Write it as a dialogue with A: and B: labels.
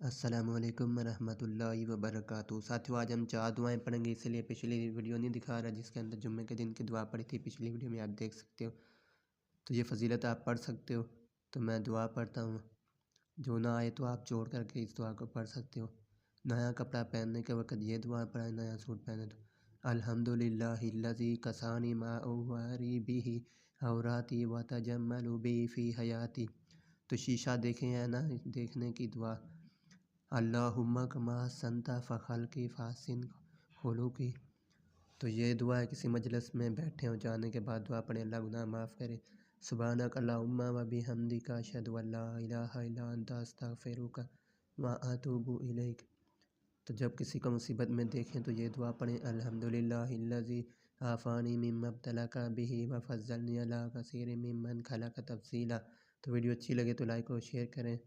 A: अस्सलामुअलैकुम रहमतुल्लाहि व बरकातुहू। साथियों, आज हम 4 दुआएं पढ़ेंगे, इसलिए पिछली वीडियो नहीं दिखा रहा जिसके अंदर जुम्मे के दिन की दुआ पढ़ी थी। पिछली वीडियो में आप देख सकते हो, तो ये फजीलत आप पढ़ सकते हो। तो मैं दुआ पढ़ता हूँ, जो ना आए तो आप जोड़ करके इस दुआ को पढ़ सकते हो। नया कपड़ा पहनने के वक्त ये दुआ पढ़ें, नया सूट पहने तो अल्हम्दुलिल्लाहिल्लज़ी कसानी मा उवारी बिही औराती व तजम्मलु बी फ़ी हयाती। तो शीशा देखें या ना देखने की दुआ। अल्लाहुम्मा कमा संता फ़खल की फ़ासिन खुलुकी। तो ये दुआ है, किसी मजलिस में बैठे हो जाने के बाद दुआ पढ़ें, अल्लाह गुनाह माफ़ करे। सुबहानक अल्लाहुम्मा व बिहम्दिका अशहदु अल्ला इलाहा इल्ला अंता अस्तगफिरुका व अतूबु इलैक। तो जब किसी को मुसीबत में देखें तो ये दुआ पढ़ें, अल्हम्दुलिल्लाहिल्लज़ी आफ़ानी मिम्मा इब्तलाका बिही व फ़ज़्ज़लनी अला कसीरिम मिम्मन खलक़ तफ़ज़ीला। तो वीडियो अच्छी लगे तो लाइक और शेयर करें।